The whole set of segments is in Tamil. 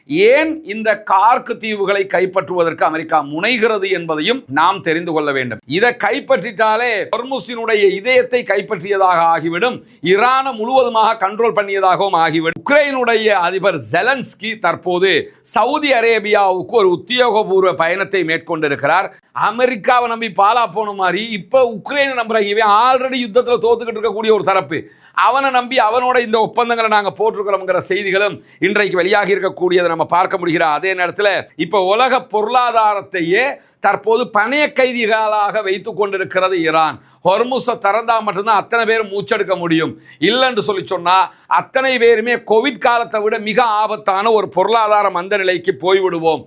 ஏன் இந்த கார்க் தீவுகளை கைப்பற்றுவதற்கு அமெரிக்கா முனைகிறது என்பதையும் நாம் தெரிந்து கொள்ள வேண்டும். இதை கைப்பற்றிட்டாலே ஹொர்முஸினுடைய இதயத்தை கைப்பற்றியதாக ஆகிவிடும், ஈரானை முழுவதுமாக கண்ட்ரோல் பண்ணியதாகவும் ஆகிவிடும். உக்ரைனுடைய அதிபர் ஜெலன்ஸ்கி தற்போது சவுதி அரேபியாவுக்கு ஒரு உத்தியோகபூர்வ பயணத்தை மேற்கொண்டிருக்கிறார். அமெரிக்காவை நம்பி பாலா போன மாதிரி இப்ப உக்ரைனை நம்புறாங்க. இவன் ஆல்ரெடி யுத்தத்தில் தோத்துக்கிட்டு இருக்கக்கூடிய ஒரு தரப்பு, அவனை நம்பி அவனோட இந்த ஒப்பந்தங்களை நாங்க போட்டிருக்கிறோம்ங்கிற செய்திகளும் இன்றைக்கு வெளியாகி இருக்கக்கூடியதை நம்ம பார்க்க முடிகிறோம். அதே நேரத்தில் இப்ப உலக பொருளாதாரத்தையே தற்போது பணைய கைதிகளாக வைத்துக் கொண்டிருக்கிறது ஈரான். ஹொர்முஸை திறந்தா மட்டும்தான் அத்தனை பேரும் மூச்செடுக்க முடியும். இல்லைன்னு சொல்லி சொன்னா அத்தனை பேருமே கோவிட் காலத்தை விட மிக ஆபத்தான ஒரு பொருளாதார மந்த நிலைக்கு போய்விடுவோம்.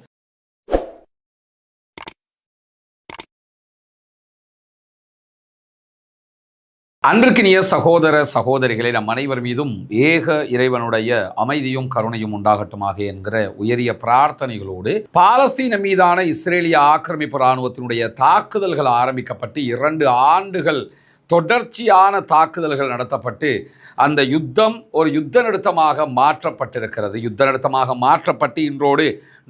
அன்பிற்கினிய சகோதர சகோதரிகளை நம் அனைவர் மீதும் ஏக இறைவனுடைய அமைதியும் கருணையும் உண்டாகட்டுமாக என்கிற உயரிய பிரார்த்தனைகளோடு பாலஸ்தீன மீதான இஸ்ரேலிய ஆக்கிரமிப்பு இராணுவத்தினுடைய தாக்குதல்கள் ஆரம்பிக்கப்பட்டு 2 ஆண்டுகள் தொடர்ச்சியான தாக்குதல்கள் நடத்தப்பட்டு அந்த யுத்தம் ஒரு யுத்த நிறுத்தமாக மாற்றப்பட்டிருக்கிறது. யுத்த நிறுத்தமாக மாற்றப்பட்டு இன்றோடு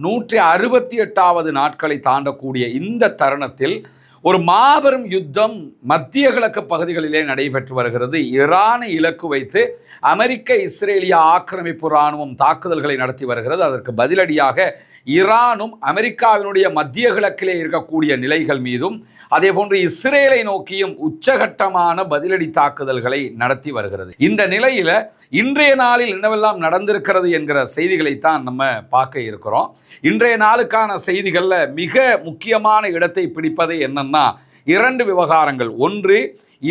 168வது நாட்களை தாண்டக்கூடிய இந்த தருணத்தில் ஒரு மாபெரும் யுத்தம் மத்திய கிழக்கு பகுதிகளிலே நடைபெற்று வருகிறது. ஈரானை இலக்கு வைத்து அமெரிக்க இஸ்ரேலிய ஆக்கிரமிப்பு இராணுவம் தாக்குதல்களை நடத்தி வருகிறது. அதற்கு பதிலடியாக ஈரானும் அமெரிக்காவினுடைய மத்திய கிழக்கிலே இருக்கக்கூடிய நிலைகள் மீதும் அதே போன்று இஸ்ரேலை நோக்கியும் உச்சகட்டமான பதிலடி தாக்குதல்களை நடத்தி வருகிறது. இந்த நிலையில இன்றைய நாளில் என்னவெல்லாம் நடந்திருக்கிறது என்கிற செய்திகளைத்தான் நம்ம பார்க்க இருக்கிறோம். இன்றைய நாளுக்கான செய்திகள்ல மிக முக்கியமான இடத்தை பிடிப்பது என்னன்னா 2 விவகாரங்கள். ஒன்று,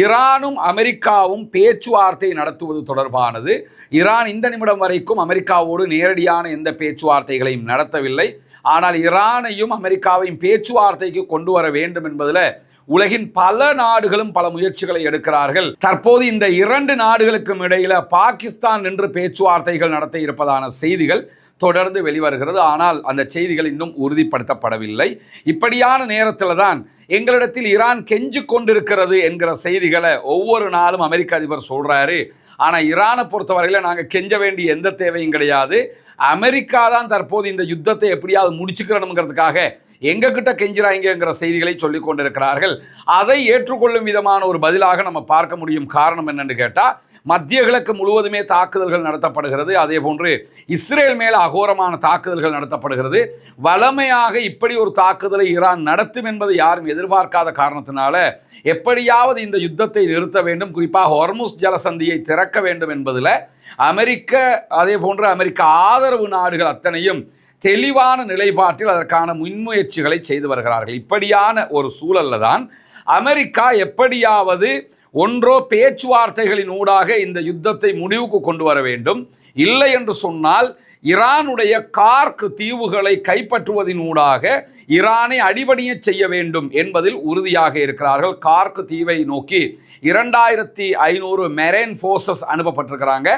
ஈரானும் அமெரிக்காவும் பேச்சுவார்த்தை நடத்துவது தொடர்பானது. ஈரான் இந்த நிமிடம் வரைக்கும் அமெரிக்காவோடு நேரடியான எந்த பேச்சுவார்த்தைகளையும் நடத்தவில்லை. ஆனால் ஈரானையும் அமெரிக்காவையும் பேச்சுவார்த்தைக்கு கொண்டு வர வேண்டும் என்பதில் உலகின் பல நாடுகளும் பல முயற்சிகளை எடுக்கிறார்கள். தற்போது இந்த 2 நாடுகளுக்கும் இடையில பாகிஸ்தான் நின்று பேச்சுவார்த்தைகள் நடத்த இருப்பதான செய்திகள் தொடர்ந்து வெளிவருகிறது. ஆனால் அந்த செய்திகள் இன்னும் உறுதிப்படுத்தப்படவில்லை. இப்படியான நேரத்தில் தான் எங்களிடத்தில் ஈரான் கெஞ்சு கொண்டிருக்கிறது என்கிற செய்திகளை ஒவ்வொரு நாளும் அமெரிக்க அதிபர் சொல்றாரு. ஆனால் ஈரானை பொறுத்தவரையில் நாங்கள் கெஞ்ச வேண்டிய எந்த தேவையும் கிடையாது. அமெரிக்கா தான் தற்போது இந்த யுத்தத்தை எப்படியாவது முடிச்சுக்கிறணுங்கிறதுக்காக எங்ககிட்ட கெஞ்சிராங்கிற செய்திகளை சொல்லிக் கொண்டிருக்கிறார்கள். அதை ஏற்றுக்கொள்ளும் விதமான ஒரு பதிலாக நம்ம பார்க்க முடியும். காரணம் என்னன்னு கேட்டால் மத்திய கிழக்கு முழுவதுமே தாக்குதல்கள் நடத்தப்படுகிறது. அதே போன்று இஸ்ரேல் மேல் அகோரமான தாக்குதல்கள் நடத்தப்படுகிறது. வளமையாக இப்படி ஒரு தாக்குதலை ஈரான் நடத்தும் என்பதை யாரும் எதிர்பார்க்காத காரணத்தினால எப்படியாவது இந்த யுத்தத்தை நிறுத்த வேண்டும், குறிப்பாக ஹொர்முஸ் ஜலசந்தியை திறக்க வேண்டும் என்பதில் அமெரிக்க அதே போன்று அமெரிக்க ஆதரவு நாடுகள் அத்தனையும் தெளிவான நிலைப்பாட்டில் அதற்கான முன்முயற்சிகளை செய்து வருகிறார்கள். இப்படியான ஒரு சூழல்ல தான் அமெரிக்கா எப்படியாவது ஒன்றோ பேச்சுவார்த்தைகளின் ஊடாக இந்த யுத்தத்தை முடிவுக்கு கொண்டு வர வேண்டும், இல்லை என்று சொன்னால் ஈரானுடைய கார்க் தீவுகளை கைப்பற்றுவதின் ஊடாக ஈரானை அடிபணிய செய்ய வேண்டும் என்பதில் உறுதியாக இருக்கிறார்கள். கார்க் தீவை நோக்கி 2500 மெரைன் ஃபோர்ஸஸ் அனுப்பப்பட்டிருக்கிறாங்க.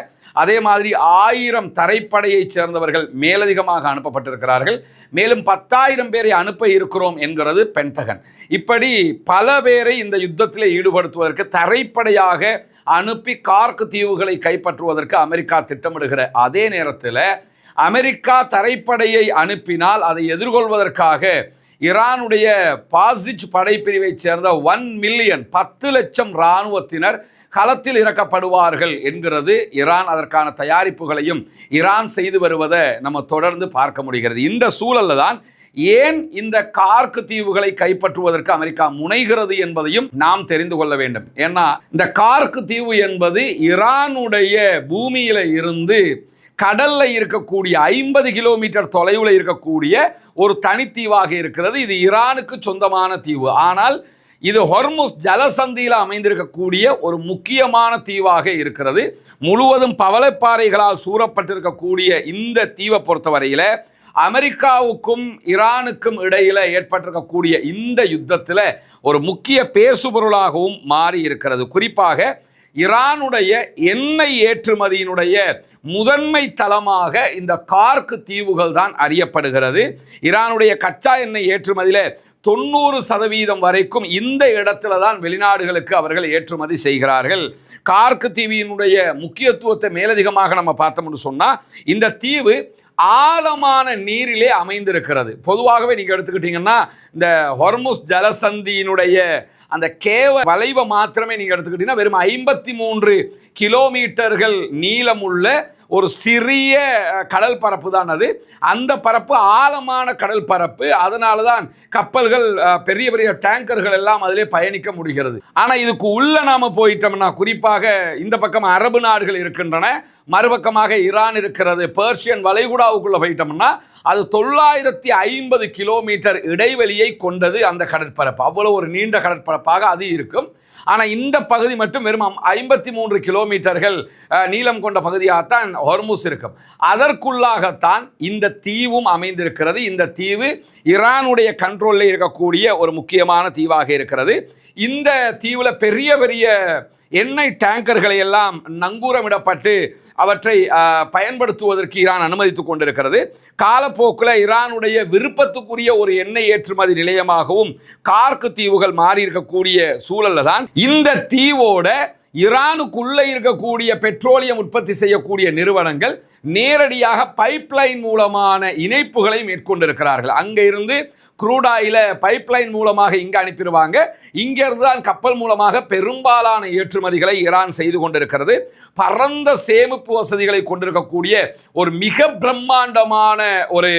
அதே மாதிரி 1000 தரைப்படையை சேர்ந்தவர்கள் மேலதிகமாக அனுப்பப்பட்டிருக்கிறார்கள். மேலும் 10,000 பேரை அனுப்ப இருக்கிறோம் என்கிறது பென்டகன். இப்படி பல பேரை இந்த யுத்தத்தில் ஈடுபடுத்துவதற்கு தரைப்படையாக அனுப்பி கார்க் தீவுகளை கைப்பற்றுவதற்கு அமெரிக்கா திட்டமிடுகிற அதே நேரத்தில் அமெரிக்கா தரைப்படையை அனுப்பினால் அதை எதிர்கொள்வதற்காக ஈரானுடைய பாசிச் படைப்பிரிவை சேர்ந்த 1 மில்லியன் 10 லட்சம் இராணுவத்தினர் களத்தில் இறக்கப்படுவார்கள் என்கிறது ஈரான். அதற்கான தயாரிப்புகளையும் ஈரான் செய்து வருவதை நம்ம தொடர்ந்து பார்க்க முடிகிறது. இந்த சூழல்ல தான் ஏன் இந்த கார்க் தீவுகளை கைப்பற்றுவதற்கு அமெரிக்கா முனைகிறது என்பதையும் நாம் தெரிந்து கொள்ள வேண்டும். ஏன்னா இந்த கார்க் தீவு என்பது ஈரானுடைய பூமியில இருந்து கடல்ல இருக்கக்கூடிய 50 கிலோமீட்டர் தொலைவில் இருக்கக்கூடிய ஒரு தனித்தீவாக இருக்கிறது. இது ஈரானுக்கு சொந்தமான தீவு. ஆனால் இது ஹொர்முஸ் ஜலசந்தியில் அமைந்திருக்கக்கூடிய ஒரு முக்கியமான தீவாக இருக்கிறது. முழுவதும் பவளப்பாறைகளால் சூழப்பட்டிருக்கக்கூடிய இந்த தீவை பொறுத்தவரையில் அமெரிக்காவுக்கும் ஈரானுக்கும் இடையில ஏற்பட்டிருக்கக்கூடிய இந்த யுத்தத்தில் ஒரு முக்கிய பேசுபொருளாகவும் மாறி இருக்கிறது. குறிப்பாக ஈரானுடைய எண்ணெய் ஏற்றுமதியினுடைய முதன்மை தளமாக இந்த கார்க் தீவுகள் தான் அறியப்படுகிறது. ஈரானுடைய கச்சா எண்ணெய் ஏற்றுமதியில் 90% வரைக்கும் இந்த இடத்துல தான் வெளிநாடுகளுக்கு அவர்கள் ஏற்றுமதி செய்கிறார்கள். கார்க் தீவினுடைய முக்கியத்துவத்தை மேலதிகமாக நம்ம பார்த்தோம்னு சொன்னால் இந்த தீவு ஆழமான நீரிலே அமைந்திருக்கிறது. பொதுவாகவே நீங்க எடுத்துக்கிட்டீங்கன்னா இந்த ஹொர்முஸ் ஜலசந்தியினுடைய அந்த கேவ வளைவை மாத்திரமே நீங்க எடுத்துக்கிட்டீங்கன்னா வெறும் 53 கிலோமீட்டர்கள் நீளமுள்ள ஒரு சிறிய கடல் பரப்பு தான் அது. அந்த பரப்பு ஆழமான கடல் பரப்பு. அதனால தான் கப்பல்கள், பெரிய பெரிய டேங்கர்கள் எல்லாம் அதிலே பயணிக்க முடிகிறது. ஆனால் இதுக்கு உள்ள நாம போயிட்டோம்னா, குறிப்பாக இந்த பக்கம் அரபு நாடுகள் இருக்கின்றன, மறுபக்கமாக ஈரான் இருக்கிறது, பெர்ஷியன் வளைகுடாவுக்குள்ள போயிட்டோம்னா அது 950 கிலோமீட்டர் இடைவெளியை கொண்டது அந்த கடற்பரப்பு. அவ்வளவு ஒரு நீண்ட கடற்பரப்பாக அது இருக்கும். ஆனால் இந்த பகுதி மட்டும் வெறும் 53 கிலோமீட்டர்கள் நீளம் கொண்ட பகுதியாகத்தான் ஹொர்முஸ் இருக்கும். அதற்குள்ளாகத்தான் இந்த தீவும் அமைந்திருக்கிறது. இந்த தீவு ஈரானுடைய கண்ட்ரோலில் இருக்கக்கூடிய ஒரு முக்கியமான தீவாக இருக்கிறது. இந்த தீவில் பெரிய பெரிய எண்ணெய் டேங்கர்களை எல்லாம் நங்கூரமிடப்பட்டு அவற்றை பயன்படுத்துவதற்கு ஈரான் அனுமதித்துக் கொண்டிருக்கிறது. காலப்போக்கில் ஈரானுடைய விருப்பத்துக்குரிய ஒரு எண்ணெய் ஏற்றுமதி நிலையமாகவும் கார்க்கு தீவுகள் மாறி இருக்கக்கூடிய சூழல்ல தான் இந்த தீவோட ஈரானுக்குள்ளே இருக்கக்கூடிய பெட்ரோலியம் உற்பத்தி செய்யக்கூடிய நிறுவனங்கள் நேரடியாக பைப்லைன் மூலமான இணைப்புகளை மேற்கொண்டிருக்கிறார்கள். அங்கே இருந்து க்ரூட் ஆயிலை பைப்லைன் மூலமாக இங்கே அனுப்பிடுவாங்க. இங்கிருந்து தான் கப்பல் மூலமாக பெரும்பாலான ஏற்றுமதிகளை ஈரான் செய்து கொண்டிருக்கிறது. பரந்த சேமிப்பு வசதிகளை கொண்டிருக்கக்கூடிய ஒரு மிக பிரம்மாண்டமான ஒரு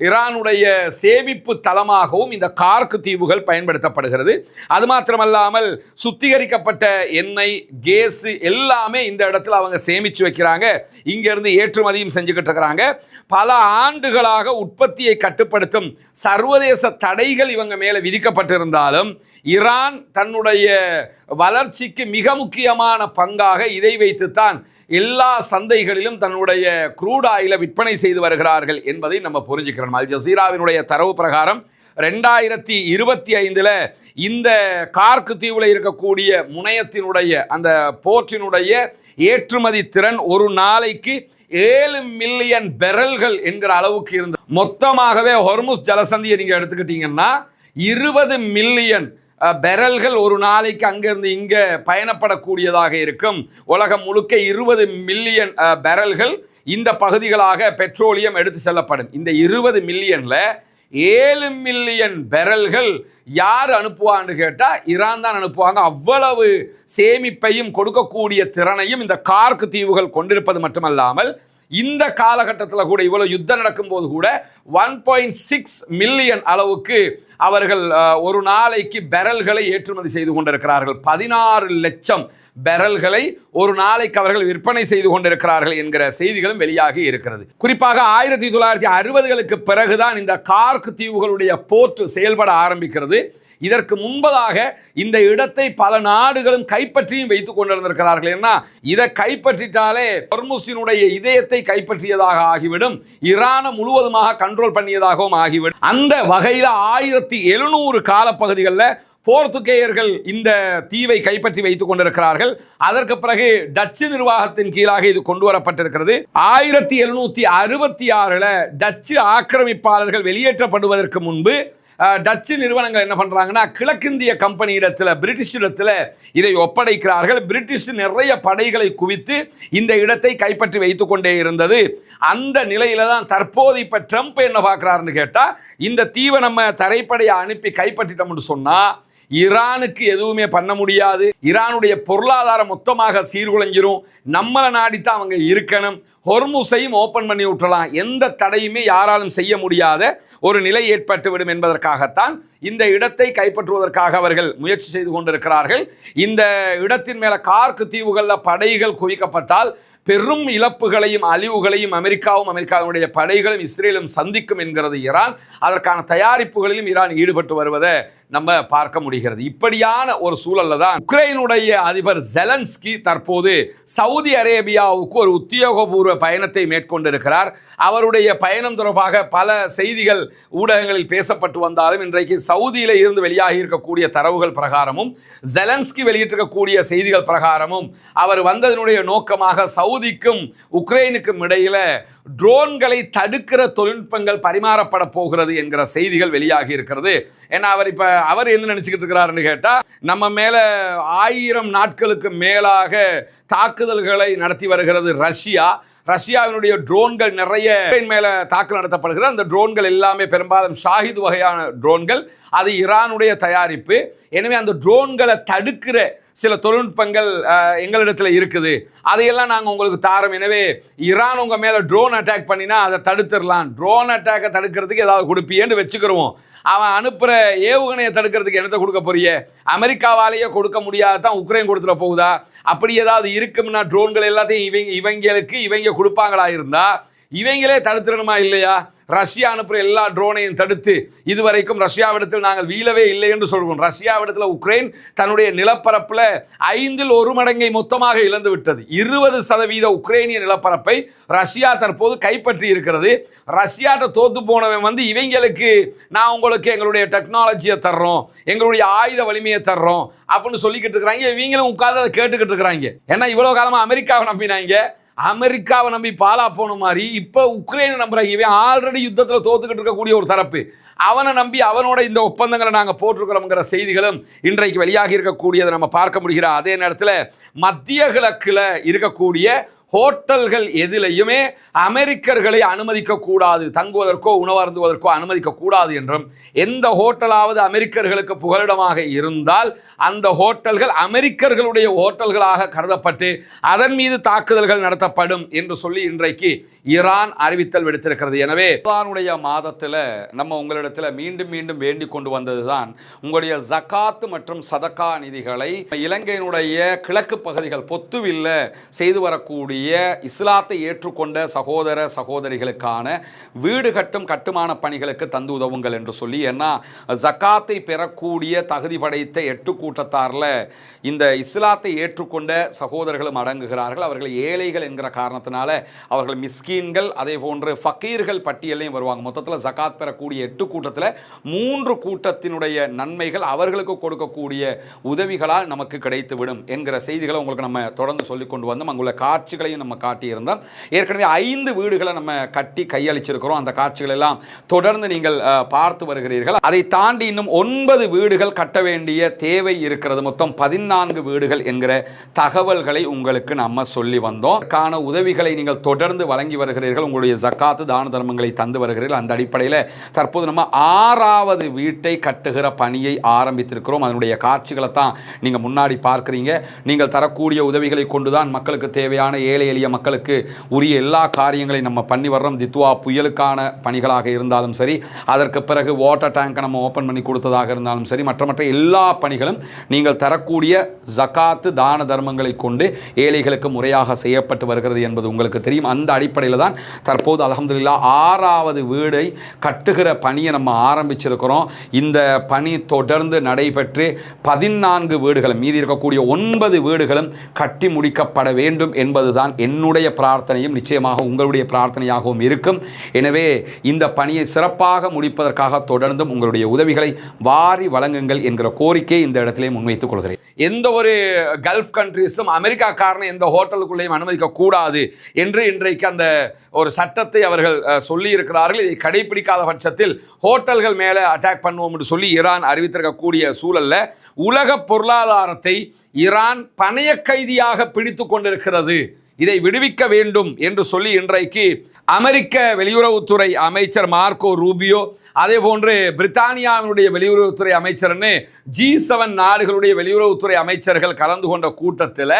ஈரானுடைய சேமிப்பு தளமாகவும் இந்த கார்க்கு தீவுகள் பயன்படுத்தப்படுகிறது. அது மாத்திரமல்லாமல் சுத்திகரிக்கப்பட்ட எண்ணெய், கேஸ் எல்லாமே இந்த இடத்துல அவங்க சேமிச்சு வைக்கிறாங்க. இங்கிருந்து ஏற்றுமதியும் செஞ்சுக்கிட்டு இருக்கிறாங்க. பல ஆண்டுகளாக உற்பத்தியை கட்டுப்படுத்தும் சர்வதேச தடைகள் இவங்க மேல விதிக்கப்பட்டிருந்தாலும் ஈரான் தன்னுடைய வளர்ச்சிக்கு மிக முக்கியமான பங்காக இதை வைத்துத்தான் எல்லா சந்தைகளிலும் தன்னுடைய க்ரூட் ஆயிலை விற்பனை செய்து வருகிறார்கள் என்பதை நம்ம புரிஞ்சுக்கிறோம். அல் ஜசீராவினுடைய தரவு பிரகாரம் 2025 இந்த கார்க்கு தீவில் இருக்கக்கூடிய முனையத்தினுடைய அந்த போர்ட்டினுடைய ஏற்றுமதி திறன் ஒரு நாளைக்கு 7 மில்லியன் பெரல்கள் என்கிற அளவுக்கு இருந்தது. மொத்தமாகவே ஹொர்முஸ் ஜலசந்தியை நீங்க எடுத்துக்கிட்டீங்கன்னா 20 மில்லியன் பெரல்கள் ஒரு நாளைக்கு அங்கிருந்து இங்கே பயணப்படக்கூடியதாக இருக்கும். உலகம் முழுக்க 20 மில்லியன் பெரல்கள் இந்த பகுதிகளாக பெட்ரோலியம் எடுத்து செல்லப்படும். இந்த 20 மில்லியன்ல 7 மில்லியன் பெரல்கள் யார் அனுப்புவான்னு கேட்டால் ஈரான் தான் அனுப்புவாங்க. அவ்வளவு சேமிப்பையும் கொடுக்கக்கூடிய திறனையும் இந்த கார்க்கு தீவுகள் கொண்டிருப்பது மட்டுமல்லாமல் இந்த காலகட்டத்தில் கூட இவ்வளவு யுத்தம் நடக்கும்போது கூட 1.6 மில்லியன் அளவுக்கு அவர்கள் ஒரு நாளைக்கு பெரல்களை ஏற்றுமதி செய்து கொண்டிருக்கிறார்கள். 16 லட்சம் பெரல்களை ஒரு நாளைக்கு அவர்கள் விற்பனை செய்து கொண்டிருக்கிறார்கள் என்கிற செய்திகளும் வெளியாகி இருக்கிறது. குறிப்பாக 1960களுக்கு பிறகுதான் இந்த கார்க்கு தீவுகளுடைய போர்ட் செயல்பட ஆரம்பிக்கிறது. இதற்கு முன்பதாக இந்த இடத்தை பல நாடுகளும் கைப்பற்றியும் வைத்துக் கொண்டிருந்திருக்கிறார்கள். ஏன்னா இதை கைப்பற்றிட்டாலே ஹொர்முஸினுடைய இதயத்தை கைப்பற்றியதாக ஆகிவிடும், ஈரானை முழுவதுமாக கண்ட்ரோல் பண்ணியதாகவும் ஆகிவிடும். அந்த வகையில் 1700 காலப்பகுதிகளில் போர்த்துகேயர்கள் இந்த தீவை கைப்பற்றி வைத்துக் கொண்டிருக்கிறார்கள். அதற்கு பிறகு டச்சு நிர்வாகத்தின் கீழாக இது கொண்டு வரப்பட்டிருக்கிறது. 1766 டச்சு ஆக்கிரமிப்பாளர்கள் வெளியேற்றப்படுவதற்கு முன்பு டச்சு நிறுவனங்கள் என்ன பண்றாங்கன்னா கிழக்கிந்திய கம்பெனி இடத்துல, பிரிட்டிஷ் இடத்துல இதை ஒப்படைக்கிறார்கள். பிரிட்டிஷ் நிறைய படைகளை குவித்து இந்த இடத்தை கைப்பற்றி வைத்துக் கொண்டே இருந்தது. அந்த நிலையில தான் தற்போது இப்ப ட்ரம்ப் என்ன பார்க்கிறாருன்னு கேட்டா, இந்த தீவை நம்ம தரைப்படையை அனுப்பி கைப்பற்றிட்டோம்னு சொன்னா ஈரானுக்கு எதுவுமே பண்ண முடியாது, ஈரானுடைய பொருளாதாரம் மொத்தமாக சீர்குலைஞ்சிரும், நம்மளை நாடித்தான் அவங்க இருக்கணும், ஹொர்முஸையும் ஓப்பன் பண்ணி விட்டுறலாம், எந்த தடையுமே யாராலும் செய்ய முடியாத ஒரு நிலை ஏற்பட்டுவிடும் என்பதற்காகத்தான் இந்த இடத்தை கைப்பற்றுவதற்காக அவர்கள் முயற்சி செய்து கொண்டிருக்கிறார்கள். இந்த இடத்தின் மேல கார்க்கு தீவுகளில் படைகள் குவிக்கப்பட்டால் பெரும் இழப்புகளையும் அழிவுகளையும் அமெரிக்காவுடைய படைகளும் இஸ்ரேலும் சந்திக்கும் என்கிறது ஈரான். அதற்கான தயாரிப்புகளிலும் ஈரான் ஈடுபட்டு வருவதை நம்ம பார்க்க முடிகிறது. இப்படியான ஒரு சூழல்ல தான் உக்ரைனுடைய அதிபர் ஜெலன்ஸ்கி தற்போது சவுதி அரேபியாவுக்கு ஒரு உத்தியோகபூர்வ பயணத்தை மேற்கொண்டிருக்கிறார். அவருடைய பயணம் தொடர்பாக பல செய்திகள் ஊடகங்களில் பேசப்பட்டு வந்தாலும் இன்றைக்கு சவுதியில இருந்து வெளியாகி இருக்கக்கூடிய தரவுகள் பிரகாரமும் ஜெலன்ஸ்கி வெளியிட்டிருக்கக்கூடிய செய்திகள் பிரகாரமும் அவர் வந்ததனுடைய நோக்கமாக சவுதிக்கும் உக்ரைனுக்கும் இடையில ட்ரோன்களை தடுக்கிற தொழில்நுட்பங்கள் பரிமாறப்பட போகிறது என்கிற செய்திகள் வெளியாகி இருக்கிறது. ஏன்னா அவர் என்ன நினைச்சுக்கிட்டு இருக்கிறாருன்னு கேட்டா, நம்ம மேல 1000 நாட்களுக்கு மேலாக தாக்குதல்களை நடத்தி வருகிறது ரஷ்யா. ரஷ்யாவினுடைய ட்ரோன்கள் நிறைய மேல தாக்குதல் நடத்தப்படுகிறது. அந்த ட்ரோன்கள் எல்லாமே பெரும்பாலும் ஷாஹித் வகையான ட்ரோன்கள். அது ஈரானுடைய தயாரிப்பு. எனவே அந்த ட்ரோன்களை தடுக்கிற சில தொழில்நுட்பங்கள் எங்களிடத்தில் இருக்குது. அதையெல்லாம் நாங்கள் உங்களுக்கு தாரோம். எனவே ஈரான் உங்கள் மேலே ட்ரோன் அட்டாக் பண்ணினா அதை தடுத்துடலாம். ட்ரோன் அட்டாக்கை தடுக்கிறதுக்கு ஏதாவது கொடுப்பியேன்னு வச்சுக்கிறோம். அவன் அனுப்புகிற ஏவுகணையை தடுக்கிறதுக்கு என்னத்தை கொடுக்க போறிய? அமெரிக்காவாலேயே கொடுக்க முடியாதான் உக்ரைன் கொடுத்துட போகுதா? அப்படி ஏதாவது இருக்கும்னா ட்ரோன்கள் எல்லாத்தையும் இவங்க கொடுப்பாங்களா இருந்தா இவங்களே தடுத்துடணுமா இல்லையா? ரஷ்யா அனுப்புகிற எல்லா ட்ரோனையும் தடுத்து இதுவரைக்கும் ரஷ்யாவிடத்தில் நாங்கள் வீழவே இல்லை என்று சொல்கிறோம். ரஷ்யாவிடத்தில் உக்ரைன் தன்னுடைய நிலப்பரப்பில் 1/5 மடங்கை மொத்தமாக இழந்து விட்டது. 20% உக்ரைனிய நிலப்பரப்பை ரஷ்யா தற்போது கைப்பற்றி இருக்கிறது. ரஷ்யாட்ட தோத்து போனவன் இவங்களுக்கு நான் உங்களுக்கு எங்களுடைய டெக்னாலஜியை தர்றோம், எங்களுடைய ஆயுத வலிமையை தர்றோம் அப்படின்னு சொல்லிக்கிட்டு இருக்கிறாங்க. இவங்களும் உட்கார்ந்து அதை கேட்டுக்கிட்டு இருக்கிறாங்க. ஏன்னா இவ்வளோ காலமாக அமெரிக்காவை நம்பினாங்க. அமெரிக்காவை நம்பி பாலா போன மாதிரி இப்போ உக்ரைனை நம்புறாங்க. இவன் ஆல்ரெடி யுத்தத்தில் தோத்துக்கிட்டு இருக்கக்கூடிய ஒரு தரப்பு. அவனை நம்பி அவனோட இந்த ஒப்பந்தங்களை நாங்கள் போட்டிருக்கிறோங்கிற செய்திகளும் இன்றைக்கு வெளியாகி இருக்கக்கூடியதை நம்ம பார்க்க முடிகிற அதே நேரத்தில் மத்திய கிழக்கில் இருக்கக்கூடிய ஹோட்டல்கள் எதிலையுமே அமெரிக்கர்களை அனுமதிக்கக்கூடாது, தங்குவதற்கோ உணவு அருந்துவதற்கோ அனுமதிக்கக்கூடாது என்றும், எந்த ஹோட்டலாவது அமெரிக்கர்களுக்கு புகலிடமாக இருந்தால் அந்த ஹோட்டல்கள் அமெரிக்கர்களுடைய ஹோட்டல்களாக கருதப்பட்டு அதன் மீது தாக்குதல்கள் நடத்தப்படும் என்று சொல்லி இன்றைக்கு ஈரான் அறிவித்தல் விடுத்திருக்கிறது. எனவே ரமலானுடைய மாதத்தில் நம்ம உங்களிடத்தில் மீண்டும் மீண்டும் வேண்டிக் கொண்டு வந்ததுதான் உங்களுடைய ஜகாத் மற்றும் சதக்கா நிதிகளை இலங்கையினுடைய கிழக்கு பகுதிகள் பொத்துவில்ல செய்து வரக்கூடிய இஸ்லாத்தை ஏற்றுக்கொண்ட சகோதர சகோதரிகளுக்கான வீடு கட்டும் கட்டுமான பணிகளுக்கு தந்து உதவுங்கள் என்று சொல்லி. ஏன்னா ஜகாத்தை பெறக்கூடிய தகுதி படைத்த 8 கூட்டத்தாரில் இந்த இஸ்லாத்தை ஏற்றுக்கொண்ட சகோதரர்களும் அடங்குகிறார்கள். அவர்கள் ஏழைகள் என்கிற காரணத்தினால அவர்கள் மிஸ்கீன்கள் அதே போன்று ஃபக்கீர்கள் பட்டியலையும் வருவாங்க. மொத்தத்தில் ஜகாத் பெறக்கூடிய 8 கூட்டத்தில் 3 கூட்டத்தினுடைய நன்மைகள் அவர்களுக்கு கொடுக்கக்கூடிய உதவிகளால் நமக்கு கிடைத்துவிடும் என்கிற செய்திகளை உங்களுக்கு நம்ம தொடர்ந்து சொல்லிக் கொண்டு வந்தோம். அங்குள்ள காட்சிகளை நம்ம காட்டியிருந்தோம். ஏற்கனவே 5 வீடுகளை நம்ம கட்டி கையளிச்சிருக்கிறோம். அந்த காட்சிகள் எல்லாம் தொடர்ந்து நீங்கள் பார்த்து வருகிறீர்கள். அதை தாண்டி இன்னும் 9 வீடுகள் கட்ட வேண்டிய தேவை இருக்கிறது. மொத்தம் 14 வீடுகள் என்கிற தகவல்களை உங்களுக்கு நம்ம சொல்லி வந்தோம். அதற்கான உதவிகளை நீங்கள் தொடர்ந்து வழங்கி வருகிறீர்கள். உங்களுடைய ஜக்காத்து தான தர்மங்களை தந்து வருகிறீர்கள். அந்த அடிப்படையில் தற்போது நம்ம 6வது வீட்டை கட்டுகிற பணியை ஆரம்பித்திருக்கிறோம். அதனுடைய காட்சிகளை தான் நீங்க முன்னாடி பார்க்கிறீங்க. நீங்கள் தரக்கூடிய உதவிகளை கொண்டுதான் மக்களுக்கு தேவையான ஏழை எளிய மக்களுக்கு உரிய எல்லா காரியங்களையும் நம்ம பண்ணி வர்றோம். தித்வா புயலுக்கான பணிகளாக இருந்தாலும் சரி, அதற்கு பிறகு வாட்டர் டேங்கை நம்ம ஓப்பன் பண்ணி கொடுத்ததாக இருந்தாலும் சரி, மற்ற எல்லா பணிகளும் நீங்கள் தரக்கூடிய ஜகாத்து தான தர்மங்களை கொண்டு ஏழைகளுக்கு முறையாக செய்யப்பட்டு வருகிறது என்பது உங்களுக்கு தெரியும். அந்த அடிப்படையில் தான் தற்போது அல்ஹம்துலில்லாஹ் 6வது வீடை கட்டுகிற பணியை நம்ம ஆரம்பிச்சிருக்கிறோம். இந்த பணி தொடர்ந்து நடைபெற்று 14 வீடுகளும் மீதி இருக்கக்கூடிய 9 வீடுகளும் கட்டி முடிக்கப்பட வேண்டும் என்பதுதான் என்னுடைய பிரார்த்தனையும் நிச்சயமாக உங்களுடைய பிரார்த்தனையாகவும் இருக்கும். எனவே இந்த பணியை சிறப்பாக முடிப்பதற்காக தொடர்ந்தும் உங்களுடைய உதவிகளை வாரி வழங்குங்கள் என்கிற கோரிக்கை இந்த இடத்திலே முன்வைத்துக் கொள்கிறேன். எந்த ஒரு கல்ஃப் கண்ட்ரீஸும் அமெரிக்காக்காரனை எந்த ஹோட்டலுக்குள்ளேயும் அனுமதிக்க கூடாது என்று இன்றைக்கு அந்த ஒரு சட்டத்தை அவர்கள் சொல்லி இருக்கிறார்கள். இதை கடைபிடிக்காத பட்சத்தில் ஹோட்டல்கள் மேலே அட்டாக் பண்ணுவோம் என்று சொல்லி ஈரான் அறிவித்திருக்கக்கூடிய சூழல்ல உலக பொருளாதாரத்தை ஈரான் பணைய கைதியாக பிடித்து கொண்டிருக்கிறது. இதை விடுவிக்க வேண்டும் என்று சொல்லி இன்றைக்கு அமெரிக்க வெளியுறவுத்துறை அமைச்சர் மார்க்கோ ரூபியோ, அதே போன்று பிரித்தானியாவினுடைய வெளியுறவுத்துறை அமைச்சர்னு G7 நாடுகளுடைய வெளியுறவுத்துறை அமைச்சர்கள் கலந்து கொண்ட கூட்டத்தில்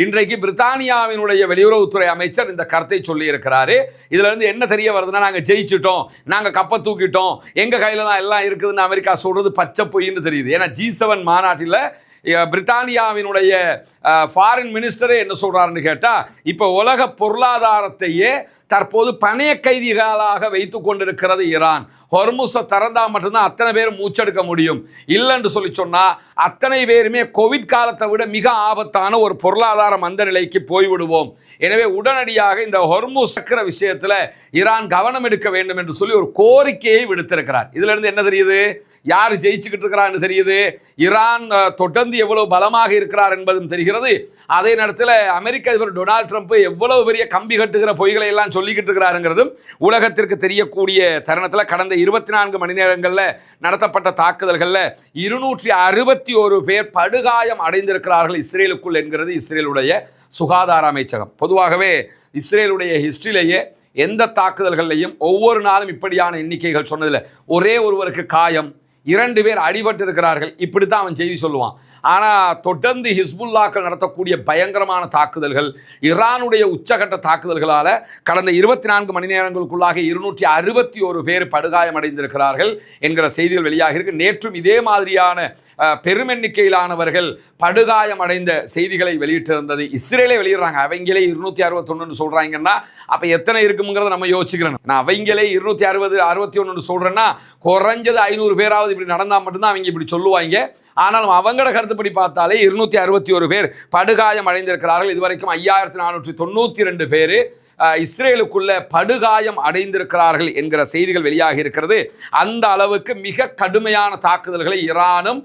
இன்றைக்கு பிரித்தானியாவினுடைய வெளியுறவுத்துறை அமைச்சர் இந்த கருத்தை சொல்லி இருக்கிறாரு. இதுல இருந்து என்ன தெரிய வருதுன்னா, நாங்கள் ஜெயிச்சிட்டோம், நாங்கள் கப்பை தூக்கிட்டோம், எங்க கையில தான் எல்லாம் இருக்குதுன்னு அமெரிக்கா சொல்றது பச்சை பொய்ன்னு தெரியுது. ஏன்னா G7 மாநாட்டில் பிரித்தானியாவினுடைய ஃபாரின் மினிஸ்டரே என்ன சொல்றாருன்னு கேட்டா, இப்ப உலக பொருளாதாரத்தையே தற்போது பணைய கைதிகளாக வைத்துக் கொண்டிருக்கிறது ஈரான். ஹொர்முஸை திறந்தா மட்டும்தான் அத்தனை பேரும் மூச்செடுக்க முடியும். இல்லைன்னு சொல்லி சொன்னா அத்தனை பேருமே கோவிட் காலத்தை விட மிக ஆபத்தான ஒரு பொருளாதார மந்த நிலைக்கு போய்விடுவோம். எனவே உடனடியாக இந்த ஹொர்முஸ் விஷயத்துல ஈரான் கவனம் எடுக்க வேண்டும் என்று சொல்லி ஒரு கோரிக்கையை விடுத்திருக்கிறார். இதுல இருந்து என்ன தெரியுது? யார் ஜெயிச்சுக்கிட்டு இருக்கிறான்னு தெரியுது. ஈரான் தொடர்ந்து எவ்வளவு பலமாக இருக்கிறார் என்பதும் தெரிகிறது. அதே நேரத்தில் அமெரிக்க அதிபர் டொனால்ட் ட்ரம்ப் எவ்வளவு பெரிய கம்பி கட்டுகிற பொய்களை எல்லாம் சொல்லிக்கிட்டு இருக்கிறாருங்கிறதும் உலகத்திற்கு தெரியக்கூடிய தருணத்தில் கடந்த 24 மணி நேரங்களில் நடத்தப்பட்ட தாக்குதல்களில் 261 பேர் படுகாயம் அடைந்திருக்கிறார்கள் இஸ்ரேலுக்குள் என்கிறது இஸ்ரேலுடைய சுகாதார அமைச்சகம். பொதுவாகவே இஸ்ரேலுடைய ஹிஸ்டரியிலேயே எந்த தாக்குதல்களையும் ஒவ்வொரு நாளும் இப்படியான எண்ணிக்கைகள் சொன்னதில்லை. ஒரே ஒருவருக்கு காயம், 2 பேர் அடிபட்டு இருக்கிறார்கள், இப்படி தான் அவன் செய்தி சொல்லுவான். ஆனால் தொடர்ந்து ஹிஸ்புல்லாக்கள் நடத்தக்கூடிய பயங்கரமான தாக்குதல்கள், ஈரானுடைய உச்சகட்ட தாக்குதல்களால் கடந்த 24 மணி நேரங்களுக்குள்ளாக 261 பேர் படுகாயம் அடைந்திருக்கிறார்கள் என்கிற செய்திகள் வெளியாக இருக்கு. நேற்றும் இதே மாதிரியான பெருமெண்ணிக்கையிலானவர்கள் படுகாயம் அடைந்த செய்திகளை வெளியிட்டிருந்தது இஸ்ரேலே வெளியிடுறாங்க. அவங்களே 261 சொல்றாங்கன்னா அப்ப எத்தனை இருக்குங்கிறத நம்ம யோசிக்கிறோம். நான் அவங்களே 261 சொல்றேன்னா குறைஞ்சது 500 பேராவது இப்படி நடந்தா மட்டும்தான் அவங்க இப்படி சொல்லுவாங்க. ஆனாலும் அவங்களோட கருத்துப்படி பார்த்தாலே 261 பேர் படுகாயம் அடைந்திருக்கிறார்கள். இதுவரைக்கும் 5492 பேர் இஸ்ரேலுக்குள்ள படுகாயம் அடைந்திருக்கிறார்கள் என்கிற செய்திகள் வெளியாகி இருக்கிறது. அந்த அளவுக்கு மிக கடுமையான தாக்குதல்களை ஈரானும்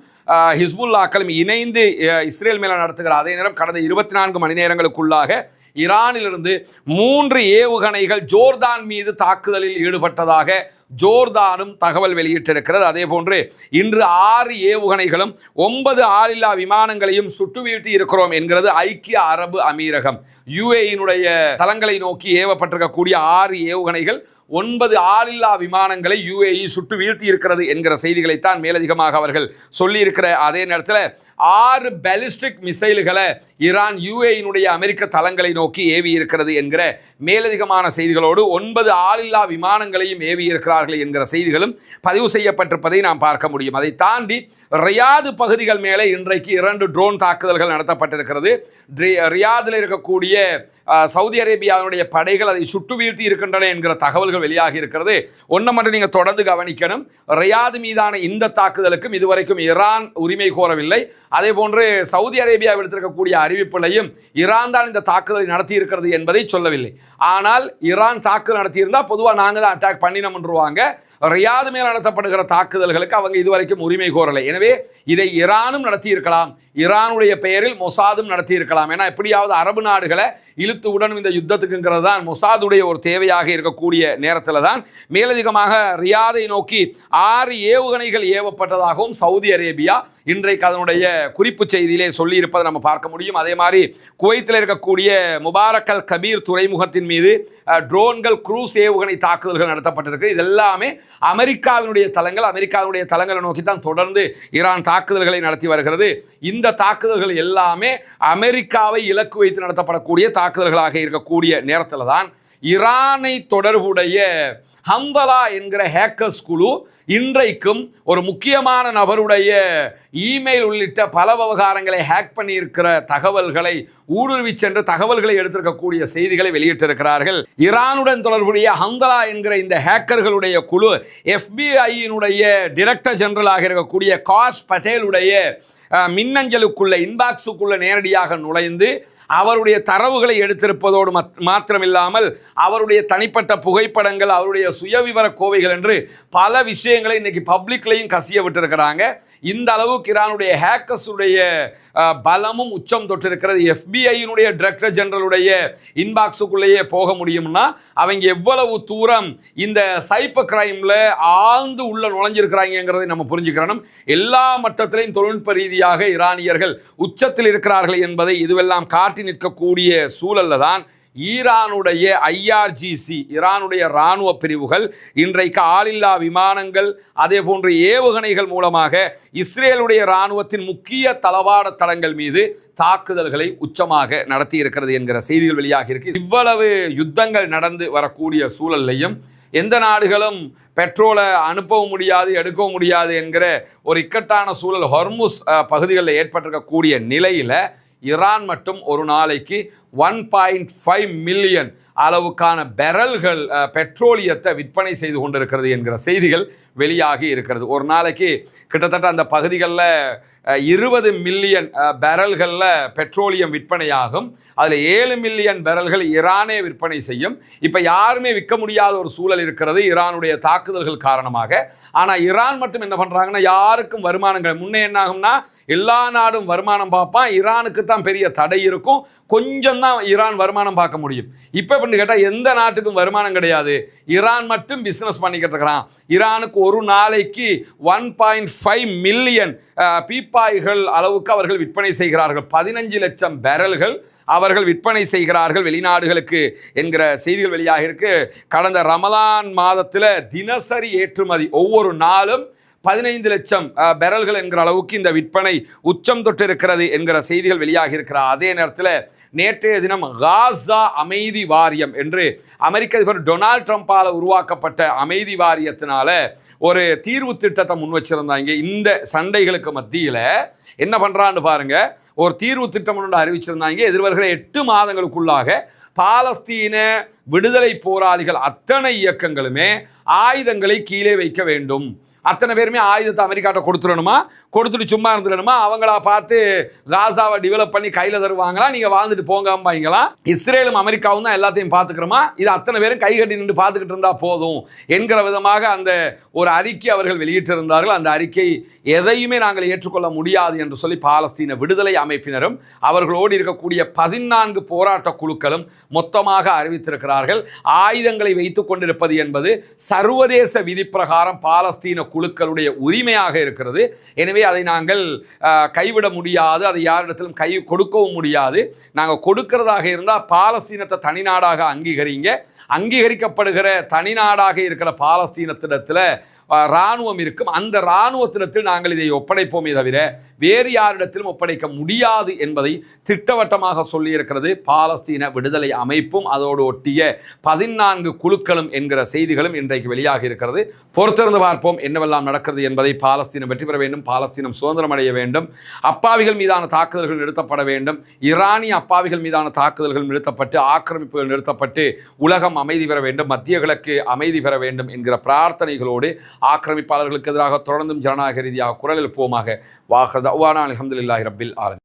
ஹிஸ்புல்லாக்களும் இணைந்து இஸ்ரேல் மேல நடத்துகிற அதே நேரம் கடந்த 24 மணி நேரங்களுக்குள்ளாக ஈரானிலிருந்து 3 ஏவுகணைகள் ஜோர்தான் மீது தாக்குதலில் ஈடுபட்டதாக ஜோர்தானும் தகவல் வெளியிட்டிருக்கிறது. அதே போன்று இன்று 6 ஏவுகணைகளும் 9 ஆளில்லா விமானங்களையும் சுட்டு வீழ்த்தி இருக்கிறோம் என்கிறது ஐக்கிய அரபு அமீரகம். யுஏஇனுடைய தளங்களை நோக்கி ஏவப்பட்டிருக்கக்கூடிய 6 ஏவுகணைகள் 9 ஆளில்லா விமானங்களை யுஏஇ சுட்டு வீழ்த்தி இருக்கிறது என்கிற செய்திகளைத்தான் மேலதிகமாக அவர்கள் சொல்லியிருக்கிற அதே நேரத்தில் 6 பாலிஸ்டிக் மிசைல்களை ஈரான் யுஏஇனுடைய அமெரிக்க தளங்களை நோக்கி ஏவி இருக்கிறது என்கிற மேலதிகமான செய்திகளோடு 9 ஆளில்லா விமானங்களையும் ஏவி இருக்கிறார்கள் என்கிற செய்திகளும் பதிவு செய்யப்பட்டிருப்பதை நாம் பார்க்க முடியும். அதை தாண்டி ரியாது பகுதிகள் மேலே இன்றைக்கு 2 ட்ரோன் தாக்குதல்கள் நடத்தப்பட்டிருக்கிறது. ரியாதில் இருக்கக்கூடிய சவுதி அரேபியாவுடைய படைகள் அதை சுட்டு வீழ்த்தி இருக்கின்றன என்கிற தகவல்கள் வெளியாகி இருக்கிறது. ஒன்றை மட்டும் நீங்கள் தொடர்ந்து கவனிக்கணும். ரியாது மீதான இந்த தாக்குதலுக்கும் இதுவரைக்கும் ஈரான் உரிமை கோரவில்லை. அதே போன்று சவுதி அரேபியா விடுத்திருக்கக்கூடிய அறிவிப்புகளையும் ஈரான் தான் இந்த தாக்குதலை நடத்தி இருக்கிறது என்பதை சொல்லவில்லை. ஆனால் ஈரான் தாக்குதல் நடத்தியிருந்தால் பொதுவாக நாங்கள் தான் அட்டாக் பண்ணினோம்ன்றுவாங்க. ரியாது மேல் நடத்தப்படுகிற தாக்குதல்களுக்கு அவங்க இதுவரைக்கும் உரிமை கோரலை. எனவே இதை ஈரானும் நடத்தியிருக்கலாம், ஈரானுடைய பெயரில் மொசாதும் நடத்தியிருக்கலாம். ஏன்னா எப்படியாவது அரபு நாடுகளை இழுத்து உடனும் இந்த யுத்தத்துக்குங்கிறது தான் மொசாதுடைய ஒரு தேவையாக இருக்கக்கூடிய நேரத்தில் தான் மேலதிகமாக ரியாதை நோக்கி 6 ஏவுகணைகள் ஏவப்பட்டதாகவும் சவுதி அரேபியா இன்றைக்கு அதனுடைய குறிப்பு செய்தியிலே சொல்லியிருப்பதை நம்ம பார்க்க முடியும். அதே மாதிரி குவைத்தில் இருக்கக்கூடிய முபாரக் அல் கபீர் துறைமுகத்தின் மீது ட்ரோன்கள் குரூஸ் ஏவுகணை தாக்குதல்கள் நடத்தப்பட்டிருக்கு. இதெல்லாமே அமெரிக்காவினுடைய தளங்களை நோக்கி தான் தொடர்ந்து ஈரான் தாக்குதல்களை நடத்தி வருகிறது. இந்த தாக்குதல்கள் எல்லாமே அமெரிக்காவை இலக்கு வைத்து நடத்தப்படக்கூடிய தாக்குதல்களாக இருக்கக்கூடிய நேரத்தில் தான் ஈரானை தொடர்புடைய ஹந்தலா என்கிற ஹேக்கர்ஸ் குழு இன்றைக்கும் ஒரு முக்கியமான நபருடைய இமெயில் உள்ளிட்ட பல விவகாரங்களை ஹேக் பண்ணியிருக்கிற தகவல்களை ஊடுருவி சென்று தகவல்களை எடுத்திருக்கக்கூடிய செய்திகளை வெளியிட்டிருக்கிறார்கள். ஈரானுடன் தொடர்புடைய ஹந்தலா என்கிற இந்த ஹேக்கர்களுடைய குழு FBI-னுடைய டைரக்டர் ஜெனரலாக இருக்கக்கூடிய காஷ் பட்டேலுடைய மின்னஞ்சலுக்குள்ள இன்பாக்ஸுக்குள்ள நேரடியாக நுழைந்து அவருடைய தரவுகளை எடுத்திருப்பதோடு மாத்திரமில்லாமல் அவருடைய தனிப்பட்ட புகைப்படங்கள், அவருடைய சுயவிவர கோவைகள் என்று பல விஷயங்களை இன்னைக்கு பப்ளிக்லையும் கசிய விட்டிருக்கிறாங்க. இந்த அளவுக்கு ஈரானுடைய ஹேக்கர்ஸுடைய பலமும் உச்சம் தொட்டிருக்கிறது. FBI-னுடைய டைரக்டர் ஜெனரலுடைய இன்பாக்ஸுக்குள்ளேயே போக முடியும்னா அவங்க எவ்வளவு தூரம் இந்த சைபர் கிரைமில் ஆழ்ந்து உள்ள நுழைஞ்சிருக்கிறாங்கிறதை நம்ம புரிஞ்சுக்கிறோம். எல்லா மட்டத்திலையும் தொழில்நுட்ப ரீதியாக ஈரானியர்கள் உச்சத்தில் இருக்கிறார்கள் என்பதை இதுவெல்லாம் காட்டி நிற்கக்கூடிய சூழல்ல தான் ஈரானுடைய IRGC ஈரானுடைய இராணுவ பிரிவுகள் இன்றைக்கு ஆளில்லா விமானங்கள் அதே போன்று ஏவுகணைகள் மூலமாக இஸ்ரேலுடைய இராணுவத்தின் முக்கிய தளவாட தளங்கள் மீது தாக்குதல்களை உச்சமாக நடத்தி இருக்கிறது என்கிற செய்திகள் வெளியாகி இருக்கு. இவ்வளவு யுத்தங்கள் நடந்து வரக்கூடிய சூழல்லையும் எந்த நாடுகளும் பெட்ரோலை அனுப்பவும் முடியாது, எடுக்கவும் முடியாது என்கிற ஒரு இக்கட்டான சூழல் ஹொர்முஸ் பகுதிகளில் ஏற்பட்டிருக்கக்கூடிய நிலையில் ஈரான் மட்டும் ஒரு நாளைக்கு 1.5 மில்லியன் அளவுக்கான பெரல்கள் பெட்ரோலியத்தை விற்பனை செய்து கொண்டிருக்கிறது என்கிற செய்திகள் வெளியாகி இருக்கிறது. ஒரு நாளைக்கு கிட்டத்தட்ட அந்த பகுதிகளில் 20 மில்லியன் பெரல்களில் பெட்ரோலியம் விற்பனையாகும். அதில் 7 மில்லியன் பெரல்கள் ஈரானே விற்பனை செய்யும். இப்போ யாருமே விற்க முடியாத ஒரு சூழல் இருக்கிறது ஈரானுடைய தாக்குதல்கள் காரணமாக. ஆனால் ஈரான் மட்டும் என்ன பண்ணுறாங்கன்னா யாருக்கும் வருமானங்கள் முன்னே என்ன ஆகும்னா எல்லா நாடும் வருமானம் பார்ப்பான், ஈரானுக்கு தான் பெரிய தடை இருக்கும், கொஞ்சம் தான் ஈரான் வருமானம் பார்க்க முடியும். இப்போ அப்படின்னு கேட்டால் எந்த நாட்டுக்கும் வருமானம் கிடையாது. ஈரான் மட்டும் பிஸ்னஸ் பண்ணிக்கிட்டு இருக்கிறான். ஈரானுக்கு ஒரு நாளைக்கு 1.5 மில்லியன் பீப்பாய்கள் அளவுக்கு அவர்கள் விற்பனை செய்கிறார்கள். 15 லட்சம் பேரல்கள் அவர்கள் விற்பனை செய்கிறார்கள் வெளிநாடுகளுக்கு என்கிற செய்திகள் வெளியாக இருக்கு. கடந்த ரமலான் மாதத்தில் தினசரி ஏற்றுமதி ஒவ்வொரு நாளும் 15 லட்சம் பேரல்கள் என்கிற அளவுக்கு இந்த விற்பனை உச்சம் தொட்டிருக்கிறது என்கிற செய்திகள் வெளியாக இருக்கிறார். அதே நேரத்தில் நேற்றைய தினம் காசா அமைதி வாரியம் என்று அமெரிக்க அதிபர் டொனால்ட் ட்ரம்பால் உருவாக்கப்பட்ட அமைதி வாரியத்தினால ஒரு தீர்வு திட்டத்தை முன் வச்சிருந்தாங்க. இந்த சண்டைகளுக்கு மத்தியில் என்ன பண்ணுறான்னு பாருங்க, ஒரு தீர்வு திட்டம் ஒன்று அறிவிச்சிருந்தாங்க. எதிர்வருகிற 8 மாதங்களுக்குள்ளாக பாலஸ்தீன விடுதலை போராளிகள் அத்தனை இயக்கங்களுமே ஆயுதங்களை கீழே வைக்க வேண்டும். அத்தனை பேருமே ஆயுதத்தை அமெரிக்காட்ட கொடுத்துடணுமா, கொடுத்துட்டு சும்மா இருந்துடணுமா, அவங்களா பார்த்து காசாவை டெவலப் பண்ணி கையில் தருவாங்களா, நீங்கள் வாழ்ந்துட்டு போங்காம்பாங்களா, இஸ்ரேலும் அமெரிக்காவும் தான் எல்லாத்தையும் பார்த்துக்கிறோமா, இது அத்தனை பேரும் கை கட்டி நின்று பார்த்துக்கிட்டு இருந்தால் போதும் என்கிற விதமாக அந்த ஒரு அறிக்கை அவர்கள் வெளியிட்டிருந்தார்கள். அந்த அறிக்கை எதையுமே நாங்கள் ஏற்றுக்கொள்ள முடியாது என்று சொல்லி பாலஸ்தீன விடுதலை அமைப்பினரும் அவர்களோடு இருக்கக்கூடிய 14 போராட்ட குழுக்களும் மொத்தமாக அறிவித்திருக்கிறார்கள். ஆயுதங்களை வைத்துக் கொண்டிருப்பது என்பது சர்வதேச விதி பிரகாரம் பாலஸ்தீன குழுக்களுடைய உரிமையாக இருக்கிறது. எனவே அதை நாங்கள் கைவிட முடியாது, அதை யாரிடத்திலும் கை கொடுக்கவும் முடியாது. நாங்கள் கொடுக்கிறதாக இருந்தால் பாலஸ்தீனத்தை தனிநாடாக அங்கீகரிங்க. அங்கீகரிக்கப்படுகிற தனிநாடாக இருக்கிற பாலஸ்தீனத்திடத்தில் இராணுவம் இருக்கும். அந்த இராணுவத்திடத்தில் நாங்கள் இதை ஒப்படைப்போமே தவிர வேறு யாரிடத்திலும் ஒப்படைக்க முடியாது என்பதை திட்டவட்டமாக சொல்லியிருக்கிறது பாலஸ்தீன விடுதலை அமைப்பும் அதோடு ஒட்டிய 14 குழுக்களும் என்கிற செய்திகளும் இன்றைக்கு வெளியாக இருக்கிறது. பொறுத்திருந்து பார்ப்போம் என்னவெல்லாம் நடக்கிறது என்பதை. பாலஸ்தீனம் வெற்றி பெற வேண்டும், பாலஸ்தீனம் சுதந்திரம் அடைய வேண்டும், அப்பாவிகள் மீதான தாக்குதல்கள் நிறுத்தப்பட வேண்டும், ஈரானிய அப்பாவிகள் மீதான தாக்குதல்கள் நிறுத்தப்பட்டு ஆக்கிரமிப்புகள் நிறுத்தப்பட்டு உலகம் அமைதி பெற வேண்டும், மத்திய கிழக்கு அமைதி பெற வேண்டும் என்கிற பிரார்த்தனைகளோடு ஆக்கிரமிப்பாளர்களுக்கு எதிராக தொடர்ந்தும் ஜனநாயக ரீதியாக குரல் எழுப்புவோமாக. வாஹர் தஅவானா அல்ஹம்துலில்லாஹி ரப்பில் ஆலமீன்.